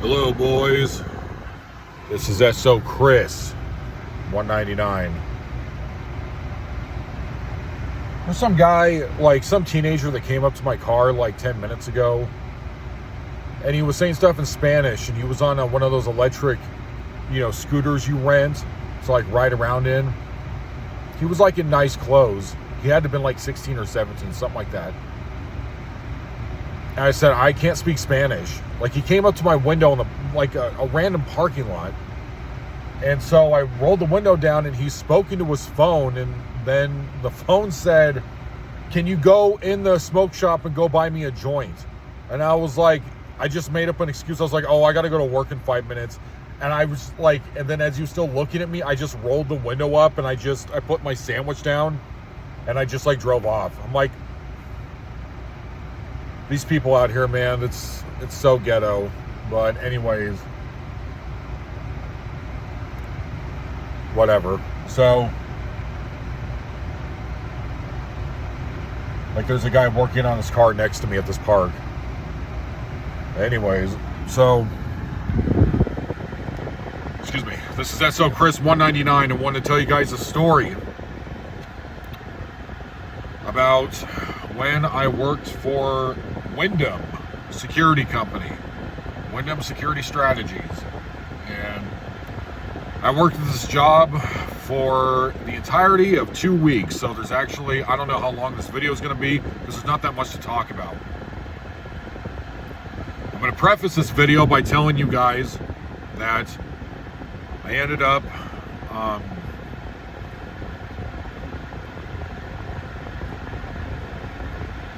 Hello, boys. This is SO Chris, 199. There's some guy, like some teenager that came up to my car like 10 minutes ago, and he was saying stuff in Spanish, and he was on one of those electric, scooters you rent to like ride around in. He was like in nice clothes. He had to have been like 16 or 17, something like that. And I said, I can't speak Spanish. Like, he came up to my window in a random parking lot. And so I rolled the window down, and he spoke into his phone. And then the phone said, can you go in the smoke shop and go buy me a joint? And I was like, I just made up an excuse. I was like, oh, I got to go to work in 5 minutes. And I was like, and then as he was still looking at me, I just rolled the window up, and I put my sandwich down, and I just like drove off. I'm like, these people out here, man, it's so ghetto. But anyways, whatever. So, like, there's a guy working on his car next to me at this park. Anyways, so, excuse me. This is SO Chris 199, and I want to tell you guys a story about when I worked for Wyndham Security Company, Wyndham Security Strategies. And I worked at this job for the entirety of 2 weeks. So there's actually, I don't know how long this video is going to be, because there's not that much to talk about. I'm going to preface this video by telling you guys that I ended up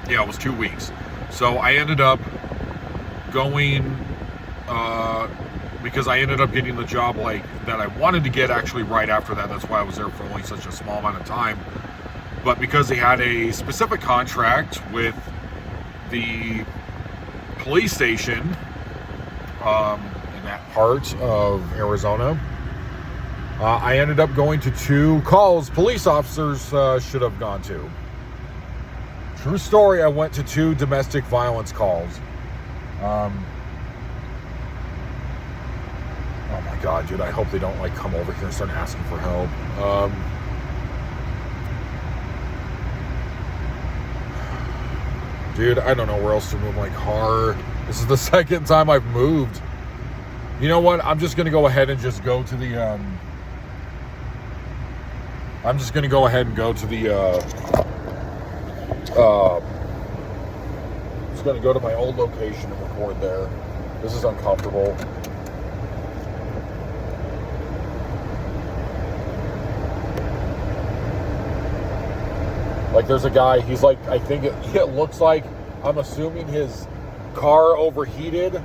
it was 2 weeks. So I ended up going, because I ended up getting the job that I wanted to get actually right after that. That's why I was there for only such a small amount of time. But because they had a specific contract with the police station in that part of Arizona, I ended up going to 2 calls police officers should have gone to. True story, I went to 2 domestic violence calls. Oh my God, dude, I hope they don't come over here and start asking for help. Dude, I don't know where else to move my car. This is the second time I've moved. You know what? I'm just going to go ahead and just go to the, I'm just going to go ahead and go to the, just going to go to my old location and record there. This is uncomfortable. Like, there's a guy, he's like, I think it looks like, I'm assuming his car overheated,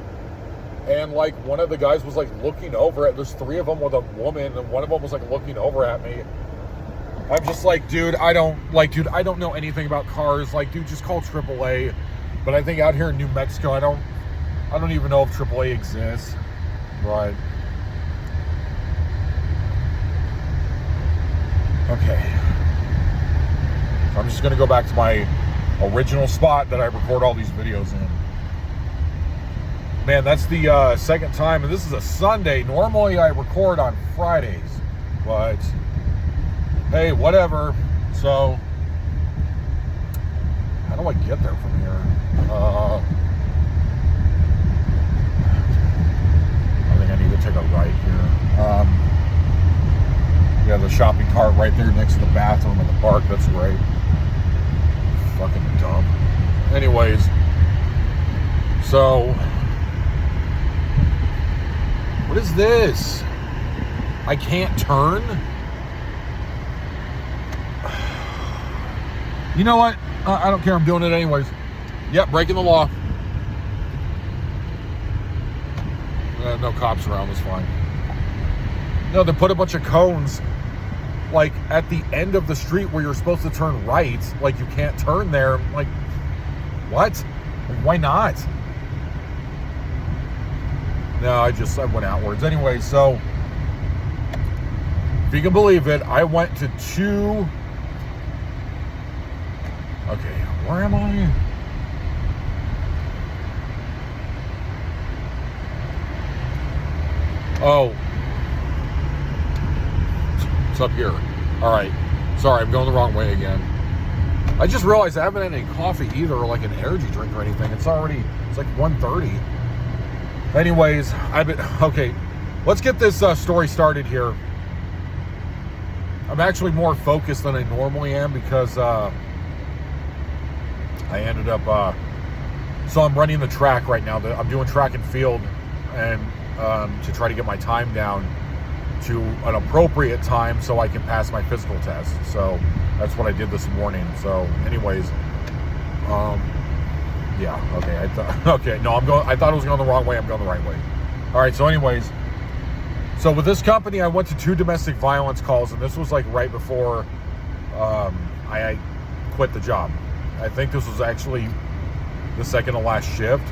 and like one of the guys was like looking over at, there's 3 of them with a woman, and one of them was like looking over at me. I'm just like, dude, I don't know anything about cars. Like, dude, just call AAA. But I think out here in New Mexico, I don't even know if AAA exists. But okay. So I'm just gonna go back to my original spot that I record all these videos in. Man, that's the second time, and this is a Sunday. Normally I record on Fridays, but hey, whatever. So, how do I get there from here? I think I need to take a right here. Yeah, the shopping cart right there next to the bathroom in the park. That's great. Fucking dumb. Anyways, so, what is this? I can't turn? You know what? I don't care. I'm doing it anyways. Yep, breaking the law. No cops around. That's fine. No, they put a bunch of cones like at the end of the street where you're supposed to turn right. Like, you can't turn there. Like, what? Like, why not? No, I went outwards. Anyway, so if you can believe it, I went to 2. Okay, where am I? Oh, it's up here. All right. Sorry, I'm going the wrong way again. I just realized I haven't had any coffee either, or like an energy drink or anything. It's like 1:30. Anyways, okay. Let's get this story started here. I'm actually more focused than I normally am because I ended up. So I'm running the track right now. I'm doing track and field, and to try to get my time down to an appropriate time so I can pass my physical test. So that's what I did this morning. So anyways, yeah, okay. Okay, no, I thought I was going the wrong way. I'm going the right way. All right, so anyways, so with this company, I went to 2 domestic violence calls, and this was like right before I quit the job. I think this was actually the second to last shift.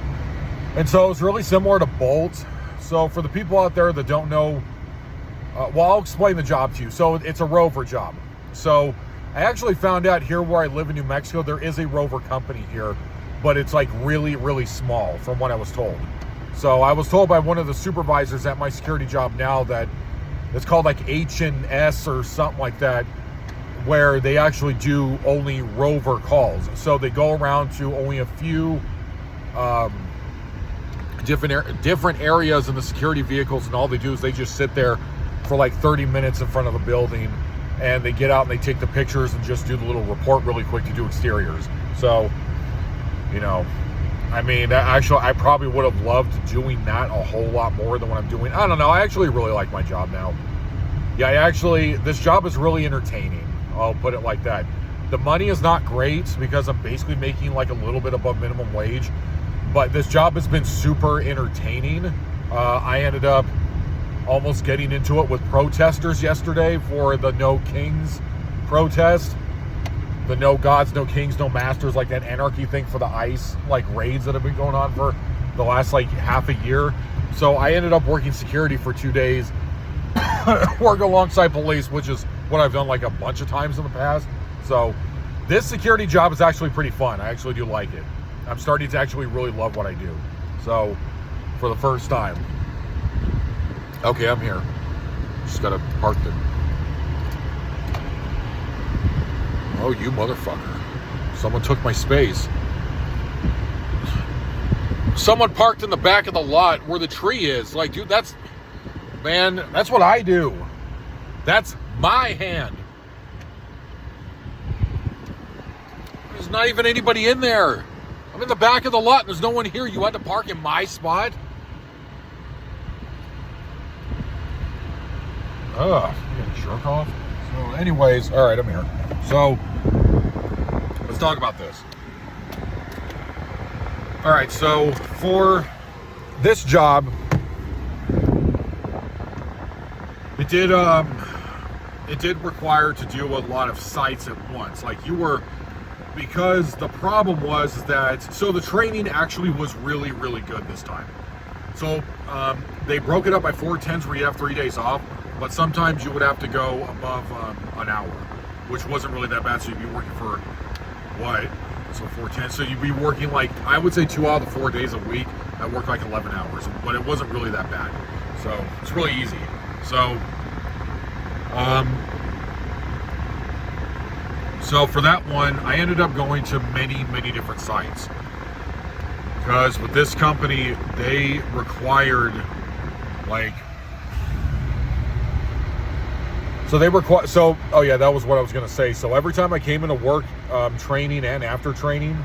And so it's really similar to Bolt. So for the people out there that don't know, well, I'll explain the job to you. So it's a Rover job. So I actually found out here where I live in New Mexico, there is a Rover company here, but it's like really, really small from what I was told. So I was told by one of the supervisors at my security job now that it's called like H&S or something like that, where they actually do only Rover calls. So they go around to only a few different areas in the security vehicles, and all they do is they just sit there for like 30 minutes in front of the building, and they get out and they take the pictures and just do the little report really quick to do exteriors. So, you know, I mean, actually, I probably would have loved doing that a whole lot more than what I'm doing. I don't know. I actually really like my job now. Yeah, this job is really entertaining. I'll put it like that. The money is not great because I'm basically making like a little bit above minimum wage, but this job has been super entertaining. I ended up almost getting into it with protesters yesterday for the No Kings protest. The no gods, no kings, no masters, like that anarchy thing for the ICE, like raids that have been going on for the last like half a year. So I ended up working security for 2 days, work alongside police, which is what I've done like a bunch of times in the past. So this security job is actually pretty fun. I actually do like it. I'm starting to actually really love what I do. So for the first time. Okay, I'm here. Just gotta park the... Oh, you motherfucker. Someone took my space. Someone parked in the back of the lot where the tree is. Like, dude, that's what I do. That's my hand. There's not even anybody in there. I'm in the back of the lot and there's no one here. You had to park in my spot? Ugh, you gonna jerk off? So anyways, all right, I'm here. So let's talk about this. All right, so for this job, it did require to do a lot of sites at once. Like because the problem was that, so the training actually was really, really good this time. So they broke it up by 4/10s where you have 3 days off, but sometimes you would have to go above an hour, which wasn't really that bad. So you'd be working for what? So 4/10. So you'd be working like, I would say 2 out of the 4 days a week. I worked like 11 hours, but it wasn't really that bad. So it's really easy. So, so for that one, I ended up going to many, many different sites. Because with this company, they required like, oh yeah, that was what I was going to say. So every time I came into work, training and after training,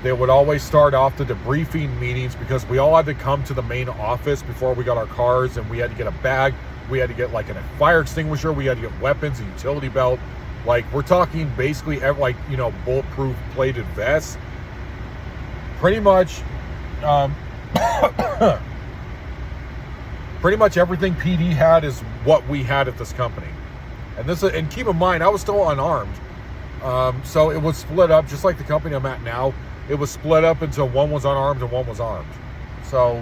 they would always start off the debriefing meetings because we all had to come to the main office before we got our cars, and we had to get a bag. We had to get like a fire extinguisher. We had to get weapons, a utility belt. Like, we're talking basically like, you know, bulletproof plated vests. Pretty much, pretty much everything PD had is what we had at this company. And keep in mind, I was still unarmed. So it was split up, just like the company I'm at now. It was split up until one was unarmed and one was armed. So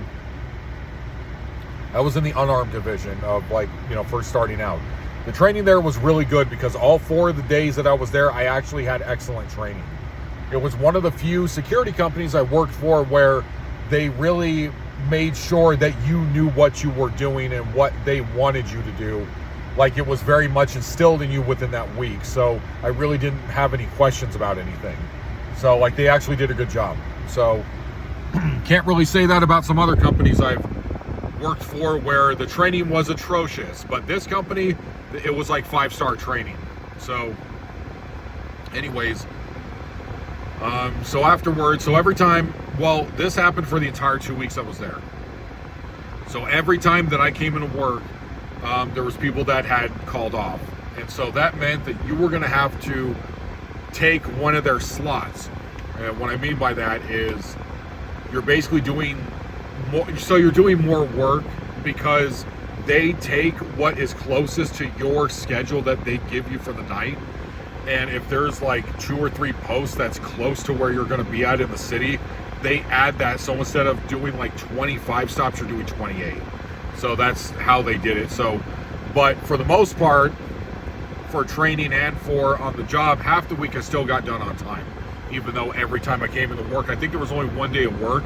I was in the unarmed division of, like, you know, first starting out. The training there was really good because all 4 of the days that I was there, I actually had excellent training. It was one of the few security companies I worked for where they really made sure that you knew what you were doing and what they wanted you to do. Like, it was very much instilled in you within that week. So I really didn't have any questions about anything. So, like, they actually did a good job. So can't really say that about some other companies I've worked for where the training was atrocious. But this company, it was like 5-star training. So anyways, so afterwards, so every time, well, this happened for the entire 2 weeks I was there. So every time that I came into work, there was people that had called off. And so that meant that you were going to have to take one of their slots. And what I mean by that is you're basically doing more, so you're doing more work because they take what is closest to your schedule that they give you for the night. And if there's like 2 or 3 posts that's close to where you're going to be at in the city, they add that. So instead of doing like 25 stops, you're doing 28. So that's how they did it. So, but for the most part, for training and for on the job, half the week I still got done on time. Even though every time I came into work, I think there was only one day of work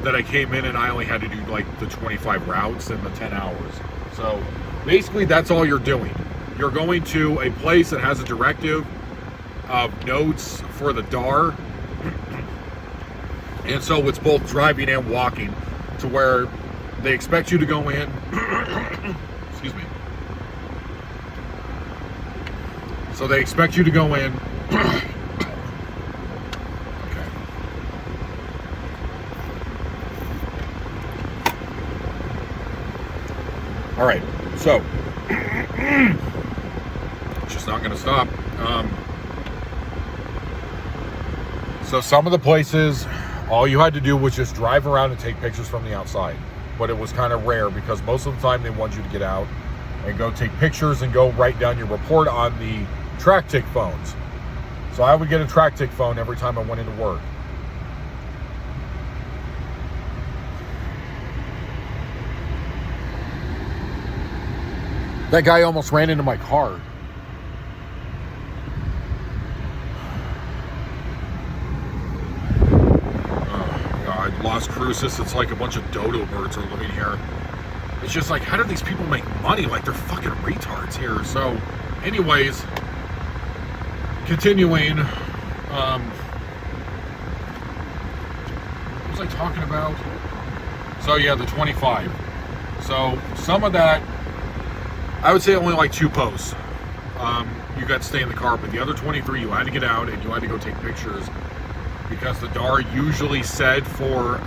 that I came in and I only had to do like the 25 routes in the 10 hours. So basically that's all you're doing. You're going to a place that has a directive of notes for the DAR. And so it's both driving and walking to where they expect you to go in. Excuse me. So they expect you to go in. All right, so it's just not going to stop. So some of the places, all you had to do was just drive around and take pictures from the outside. But it was kind of rare because most of the time they want you to get out and go take pictures and go write down your report on the track tick phones. So I would get a track tick phone every time I went into work. That guy almost ran into my car. Oh, God, Las Cruces, it's like a bunch of dodo birds are living here. It's just like, how do these people make money? Like, they're fucking retards here. So, anyways, continuing. What was I talking about? So, yeah, the 25. So, some of that, I would say only like 2 posts. You got to stay in the car, but the other 23 you had to get out and you had to go take pictures because the DAR usually said for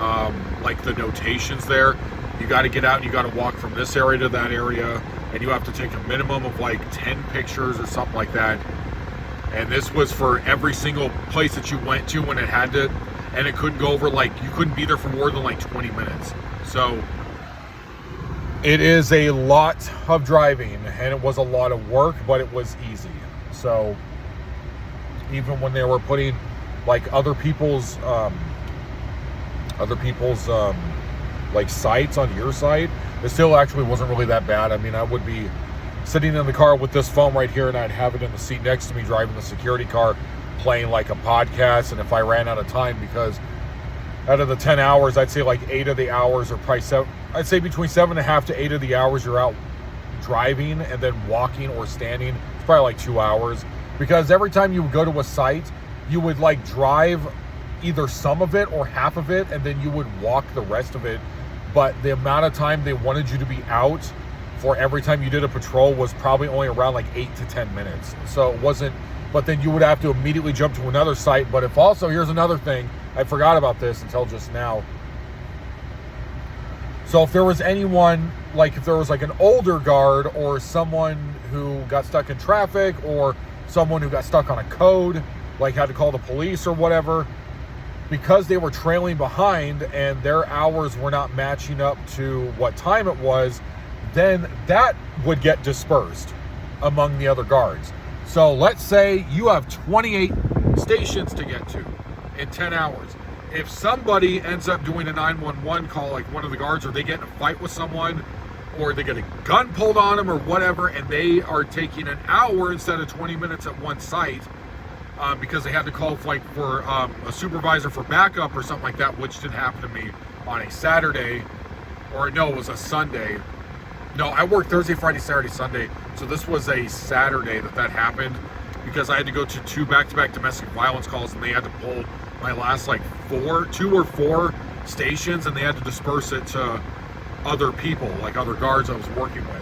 like the notations there, you got to get out and you got to walk from this area to that area and you have to take a minimum of like 10 pictures or something like that. And this was for every single place that you went to when it had to, and it couldn't go over like, you couldn't be there for more than like 20 minutes. So it is a lot of driving, and it was a lot of work, but it was easy. So even when they were putting like other people's like sites on your site, it still actually wasn't really that bad. I mean, I would be sitting in the car with this phone right here, and I'd have it in the seat next to me driving the security car, playing like a podcast. And if I ran out of time, because out of the 10 hours, I'd say like 8 of the hours are probably I'd say between 7.5 to 8 of the hours you're out driving, and then walking or standing, it's probably like 2 hours. Because every time you would go to a site, you would like drive either some of it or half of it, and then you would walk the rest of it. But the amount of time they wanted you to be out for every time you did a patrol was probably only around like 8 to 10 minutes. So it wasn't, but then you would have to immediately jump to another site. But if also, here's another thing, I forgot about this until just now. So if there was anyone, like if there was like an older guard or someone who got stuck in traffic or someone who got stuck on a code, like had to call the police or whatever, because they were trailing behind and their hours were not matching up to what time it was, then that would get dispersed among the other guards. So let's say you have 28 stations to get to in 10 hours. If somebody ends up doing a 911 call, like one of the guards, or they get in a fight with someone, or they get a gun pulled on them or whatever, and they are taking an hour instead of 20 minutes at one site because they had to call like for a supervisor for backup or something like that, which did happen to me on a Saturday, or no, it was a Sunday. No, I worked Thursday, Friday, Saturday, Sunday. So this was a Saturday that happened, because I had to go to 2 back-to-back domestic violence calls, and they had to pull my last like 2 or 4 stations, and they had to disperse it to other people, like other guards I was working with.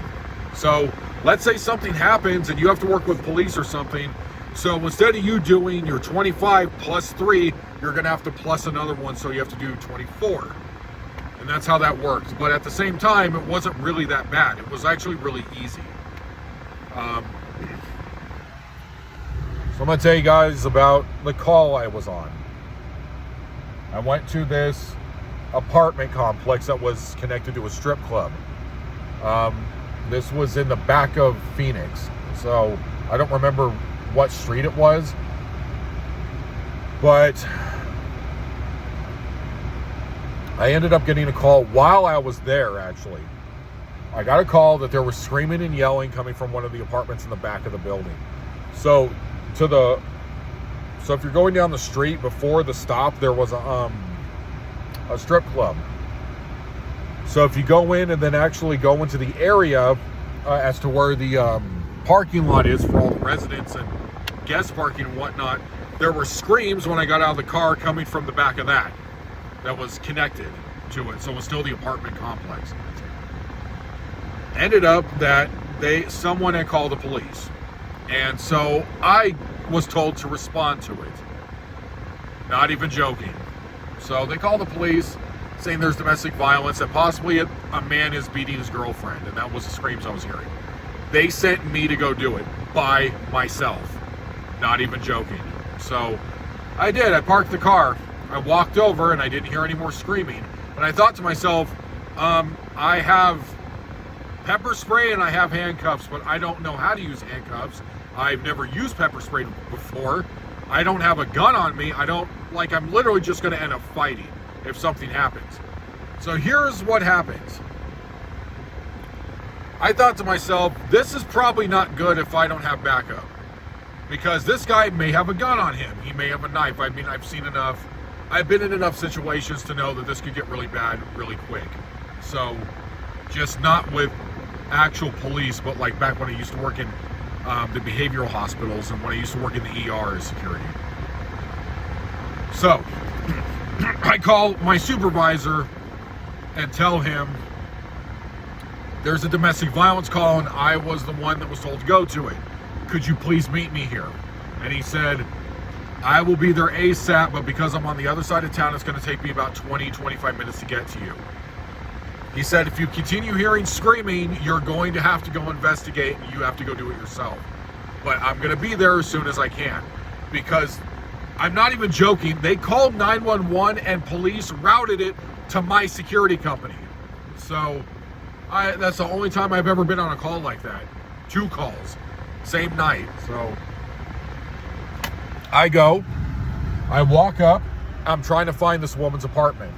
So let's say something happens and you have to work with police or something. So instead of you doing your 25 plus 3, you're going to have to plus another one, so you have to do 24. And that's how that worked. But at the same time, it wasn't really that bad. It was actually really easy. So I'm going to tell you guys about the call I was on. I went to this apartment complex that was connected to a strip club. This was in the back of Phoenix. So I don't remember what street it was, but I ended up getting a call while I was there. Actually, I got a call that there was screaming and yelling coming from one of the apartments in the back of the building. So if you're going down the street, before the stop, there was a strip club. So if you go in and then actually go into the area as to where the parking lot is for all the residents and guest parking and whatnot, there were screams when I got out of the car coming from the back of that was connected to it. So it was still the apartment complex. Ended up that someone had called the police. And so I was told to respond to it. Not even joking. So they called the police saying there's domestic violence, and possibly a man is beating his girlfriend, and that was the screams I was hearing. They sent me to go do it by myself. Not even joking. So I did. I parked the car. I walked over and I didn't hear any more screaming. And I thought to myself, I have pepper spray and I have handcuffs, but I don't know how to use handcuffs. I've never used pepper spray before. I don't have a gun on me. I'm literally just going to end up fighting if something happens. So here's what happens. I thought to myself, this is probably not good if I don't have backup, because this guy may have a gun on him. He may have a knife. I mean, I've seen enough. I've been in enough situations to know that this could get really bad really quick. So just not with actual police, but like back when I used to work in the behavioral hospitals and when I used to work in the ER as security. So I call my supervisor and tell him there's a domestic violence call and I was the one that was told to go to it. Could you please meet me here? And he said, I will be there ASAP, but because I'm on the other side of town, it's going to take me about 20-25 minutes to get to you. He said, if you continue hearing screaming, you're going to have to go investigate and you have to go do it yourself. But I'm going to be there as soon as I can, because I'm not even joking. They called 911 and police routed it to my security company. So that's the only time I've ever been on a call like that. 2 calls, same night. So I go, I walk up, I'm trying to find this woman's apartment.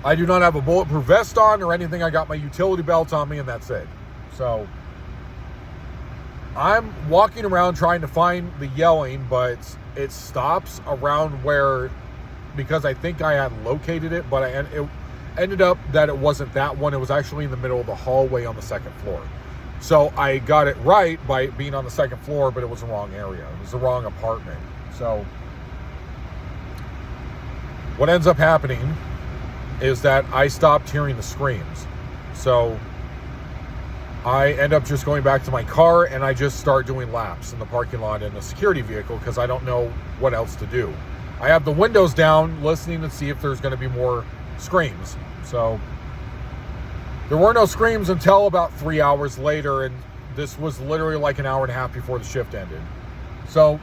I do not have a bulletproof vest on or anything. I got my utility belt on me and that's it. So I'm walking around trying to find the yelling, but it stops around where, because I think I had located it, but it ended up that it wasn't that one. It was actually in the middle of the hallway on the 2nd floor. So I got it right by being on the 2nd floor, but it was the wrong area. It was the wrong apartment. So what ends up happening is that I stopped hearing the screams. So I end up just going back to my car and I just start doing laps in the parking lot in the security vehicle because I don't know what else to do. I have the windows down listening to see if there's going to be more screams. So there were no screams until about 3 hours later, and this was literally like an hour and a half before the shift ended. So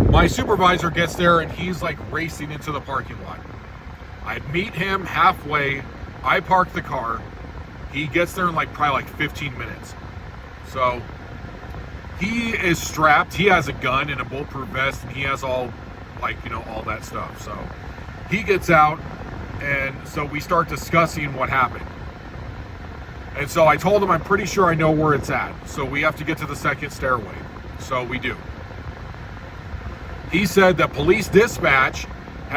my supervisor gets there and he's like racing into the parking lot. I meet him halfway. I park the car. He gets there in probably 15 minutes. So he is strapped. He has a gun and a bulletproof vest, and he has all that stuff. So he gets out, and so we start discussing what happened. And so I told him I'm pretty sure I know where it's at. So we have to get to the 2nd stairway. So we do. He said that police dispatch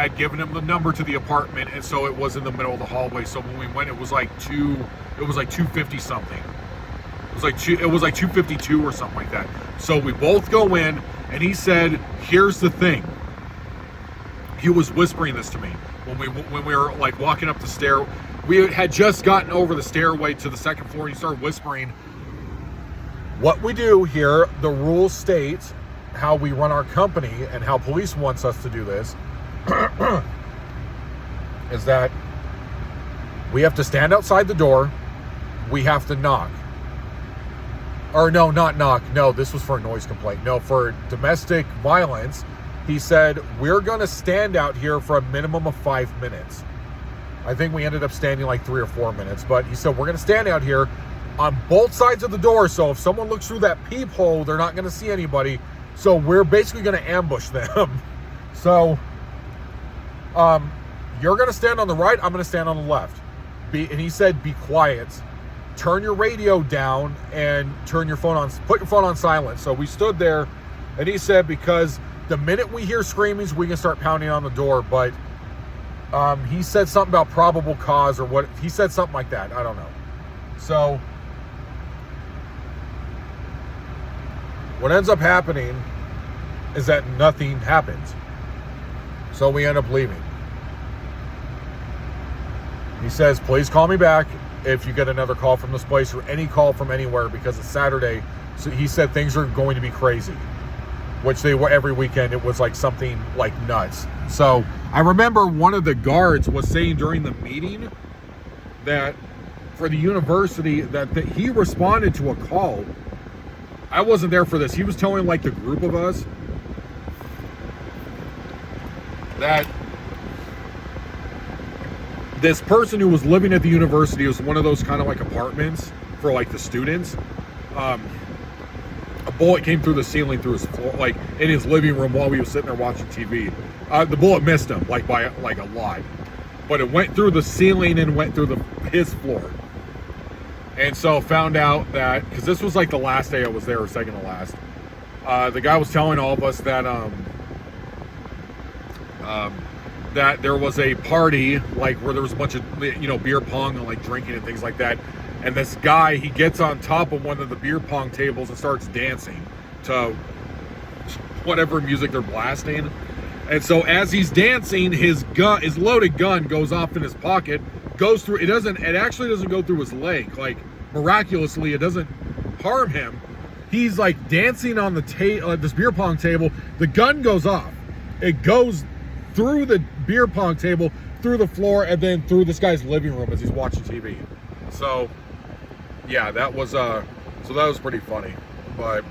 had given him the number to the apartment, and so it was in the middle of the hallway. So when we went, it was like 250 something. It was like 252 or something like that. So we both go in, and he said, "Here's the thing." He was whispering this to me when we were like walking up the stair. We had just gotten over the stairway to the second floor, and he started whispering, "What we do here, the rules state how we run our company and how police wants us to do this, is that we have to stand outside the door, we have to knock." Or no, not knock. No, this was for a noise complaint. No, for domestic violence, he said, "We're going to stand out here for a minimum of 5 minutes." I think we ended up standing like 3 or 4 minutes, but he said, "We're going to stand out here on both sides of the door, so if someone looks through that peephole, they're not going to see anybody. So we're basically going to ambush them." So, you're going to stand on the right, I'm going to stand on the left. And he said, "Be quiet. Turn your radio down and put your phone on silent." So we stood there, and he said, because the minute we hear screamings, we can start pounding on the door. But he said something about probable cause, or what he said, something like that. I don't know. So what ends up happening is that nothing happens. So we end up leaving. He says, "Please call me back if you get another call from this place or any call from anywhere, because it's Saturday." So he said things are going to be crazy, which they were every weekend. It was like something like nuts. So I remember one of the guards was saying during the meeting that for the university that he responded to a call. I wasn't there for this. He was telling like the group of us that this person who was living at the university was one of those kind of like apartments for like the students. A bullet came through the ceiling through his floor, like in his living room while we were sitting there watching TV. The bullet missed him like by like a lot, but it went through the ceiling and went through his floor. And so found out that, because this was like the last day I was there, or second to last, the guy was telling all of us that that there was a party like where there was a bunch of beer pong and like drinking and things like that. And this guy, he gets on top of one of the beer pong tables and starts dancing to whatever music they're blasting. And so as he's dancing, his loaded gun goes off in his pocket, goes through. It actually doesn't go through his leg. Like miraculously, it doesn't harm him. He's like dancing on the this beer pong table. The gun goes off. It goes through the beer pong table, through the floor, and then through this guy's living room as he's watching TV. So, yeah, that was pretty funny. But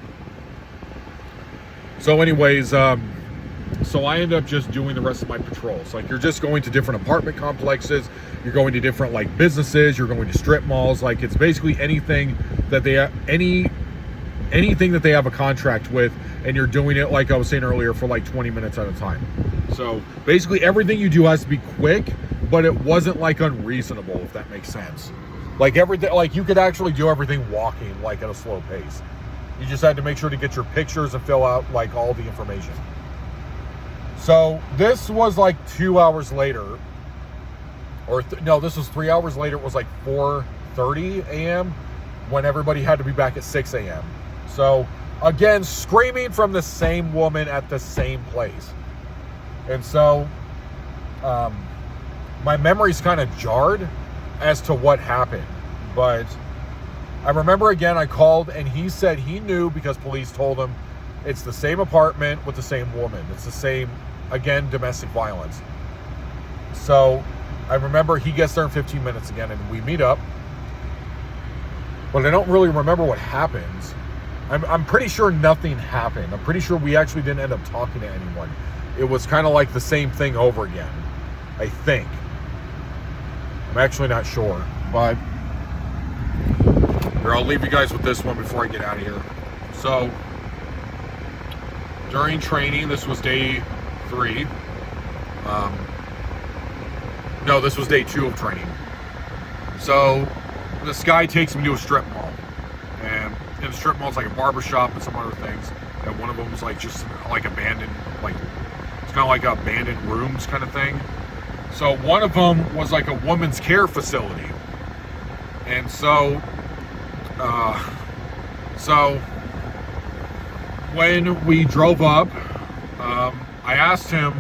so, anyways, so I end up just doing the rest of my patrols. Like, you're just going to different apartment complexes, you're going to different like businesses, you're going to strip malls. Like, it's basically anything that they anything that they have a contract with, and you're doing it, like I was saying earlier, for like 20 minutes at a time. So basically everything you do has to be quick, but it wasn't like unreasonable, if that makes sense. Like everything, like you could actually do everything walking, like at a slow pace. You just had to make sure to get your pictures and fill out like all the information. So this was like 2 hours later, or no, this was 3 hours later. It was like 4:30 a.m. when everybody had to be back at 6 a.m. So again, screaming from the same woman at the same place. And so my memory's kind of jarred as to what happened. But I remember, again, I called and he said he knew because police told him it's the same apartment with the same woman. It's the same, again, domestic violence. So I remember he gets there in 15 minutes again and we meet up. But I don't really remember what happens. I'm pretty sure nothing happened. I'm pretty sure we actually didn't end up talking to anyone. It was kind of like the same thing over again, I think. I'm actually not sure. But here, I'll leave you guys with this one before I get out of here. So during training, this was day 3. No, this was day 2 of training. So this guy takes me to a strip mall. And in the strip mall, it's like a barber shop and some other things. And one of them was like just like abandoned, like it's kind of like abandoned rooms kind of thing. So one of them was like a women's care facility. And so when we drove up, I asked him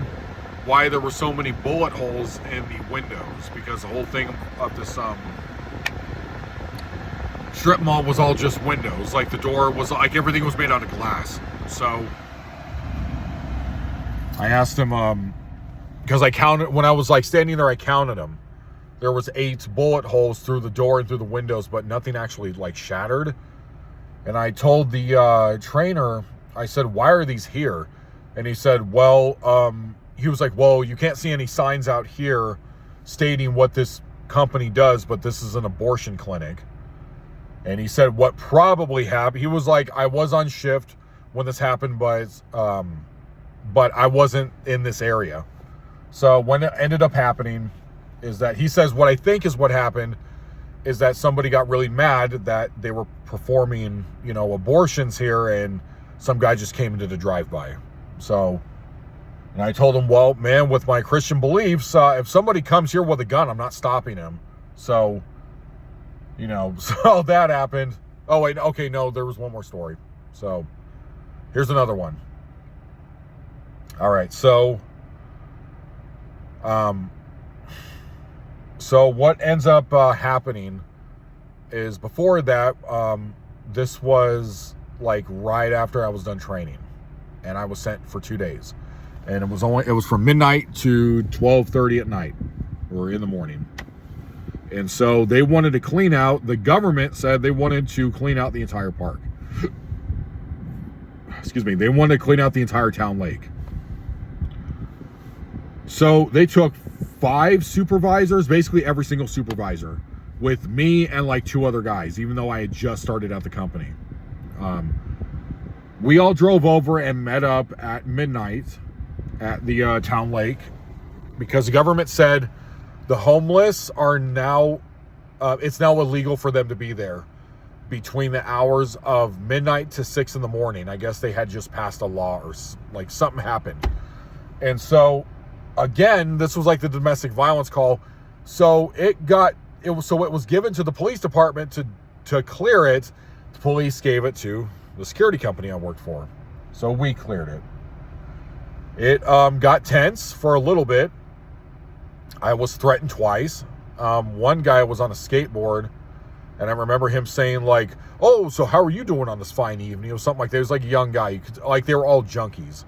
why there were so many bullet holes in the windows, because the whole thing of this strip mall was all just windows. Like the door was like everything was made out of glass. So I asked him, because I counted, when I was like standing there, I counted them. There was 8 bullet holes through the door and through the windows, but nothing actually like shattered. And I told the trainer, I said, why are these here? And he said, well, he was like, well, you can't see any signs out here stating what this company does, but this is an abortion clinic. And he said what probably happened, he was like, I was on shift when this happened, but I wasn't in this area. So when it ended up happening is that, he says, what I think is what happened is that somebody got really mad that they were performing, you know, abortions here, and some guy just came into the drive-by. So, and I told him, well, man, with my Christian beliefs, if somebody comes here with a gun, I'm not stopping him. So, you know, so that happened. Oh, wait, okay, no, there was one more story. So, here's another one. All right, so what ends up happening is, before that, this was like right after I was done training, and I was sent for 2 days, and it was from midnight to 12:30 at night or in the morning. And so they wanted to clean out, the government said they wanted to clean out the entire park. Excuse me, they wanted to clean out the entire town lake. So they took 5 supervisors, basically every single supervisor, with me and like 2 other guys, even though I had just started at the company. We all drove over and met up at midnight at the town lake, because the government said the homeless are now, it's now illegal for them to be there between the hours of midnight to 6 in the morning. I guess they had just passed a law, or like something happened. And so, again, this was like the domestic violence call. So it was given to the police department to clear it. The police gave it to the security company I worked for. So we cleared it. It got tense for a little bit. I was threatened twice. One guy was on a skateboard, and I remember him saying like, oh, so how are you doing on this fine evening? It was something like that. It was like a young guy. You could, like, they were all junkies.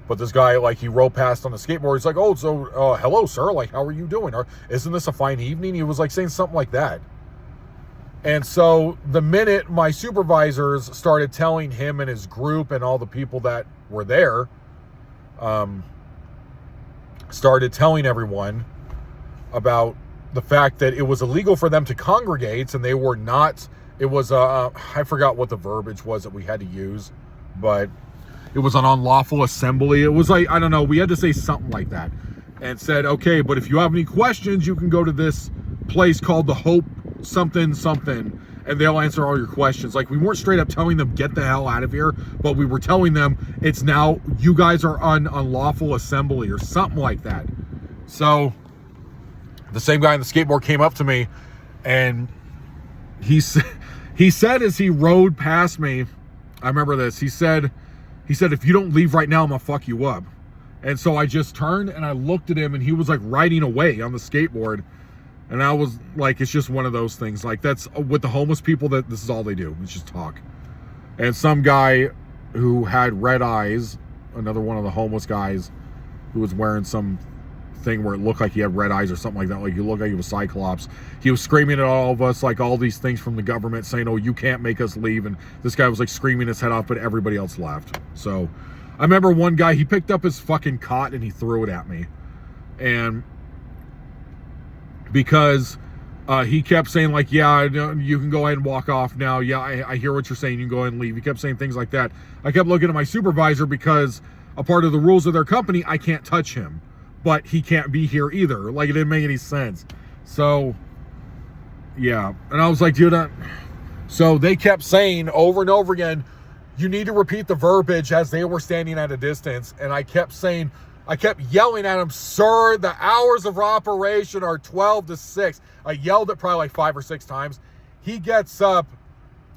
But this guy, like, he rode past on a skateboard. He's like, oh, so, hello, sir. Like, how are you doing? Or, isn't this a fine evening? He was, like, saying something like that. And so the minute my supervisors started telling him and his group and all the people that were there, started telling everyone about the fact that it was illegal for them to congregate, and they were not, it was, I forgot what the verbiage was that we had to use, but it was an unlawful assembly. It was like, I don't know, we had to say something like that, and said, okay, but if you have any questions, you can go to this place called the Hope something something, and they'll answer all your questions. Like, we weren't straight up telling them, get the hell out of here, but we were telling them, it's now, you guys are on unlawful assembly, or something like that. So the same guy on the skateboard came up to me, and he said as he rode past me, I remember this, he said, if you don't leave right now, I'm gonna fuck you up. And so I just turned and I looked at him, and he was like riding away on the skateboard. And I was like, it's just one of those things. Like, that's with the homeless people, that this is all they do. It's just talk. And some guy who had red eyes, another one of the homeless guys who was wearing some thing where it looked like he had red eyes or something like that. Like, he looked like he was Cyclops. He was screaming at all of us, like all these things from the government saying, oh, you can't make us leave. And this guy was like screaming his head off, but everybody else left. So I remember one guy, he picked up his fucking cot and he threw it at me. And because he kept saying like, yeah, you can go ahead and walk off now. Yeah, I hear what you're saying. You can go ahead and leave. He kept saying things like that. I kept looking at my supervisor, because a part of the rules of their company, I can't touch him, but he can't be here either. Like, it didn't make any sense. So, yeah. And I was like, dude, so they kept saying over and over again, you need to repeat the verbiage, as they were standing at a distance. And I kept saying, I kept yelling at him, sir, the hours of operation are 12 to 6. I yelled it probably like 5 or 6 times. He gets up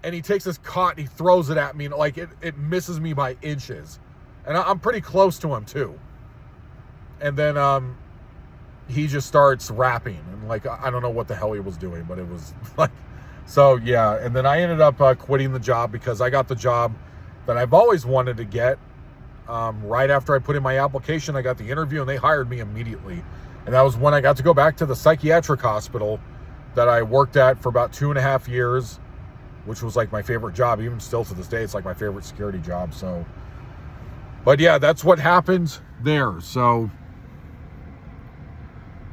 and he takes his cot and he throws it at me. And like it misses me by inches. And I'm pretty close to him too. And then he just starts rapping. And like, I don't know what the hell he was doing, but it was like, so yeah. And then I ended up quitting the job because I got the job that I've always wanted to get. Right after I put in my application, I got the interview and they hired me immediately. And that was when I got to go back to the psychiatric hospital that I worked at for about 2.5 years, which was like my favorite job. Even still to this day, it's like my favorite security job. So, but yeah, that's what happened there. So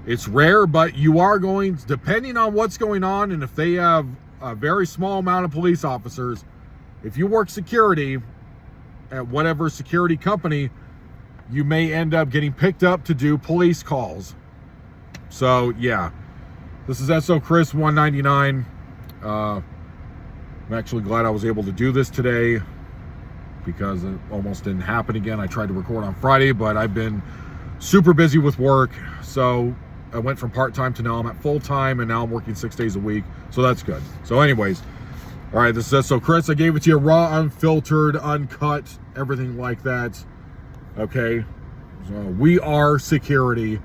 it's rare, but you are going, depending on what's going on, and if they have a very small amount of police officers, if you work security at whatever security company, you may end up getting picked up to do police calls. So yeah, this is SO Chris 199. I'm actually glad I was able to do this today because it almost didn't happen again. I tried to record on Friday, but I've been super busy with work. So I went from part-time to now I'm at full-time, and now I'm working 6 days a week. So that's good. So anyways, all right, this is SO Chris. I gave it to you raw, unfiltered, uncut, everything like that. Okay, so we are security.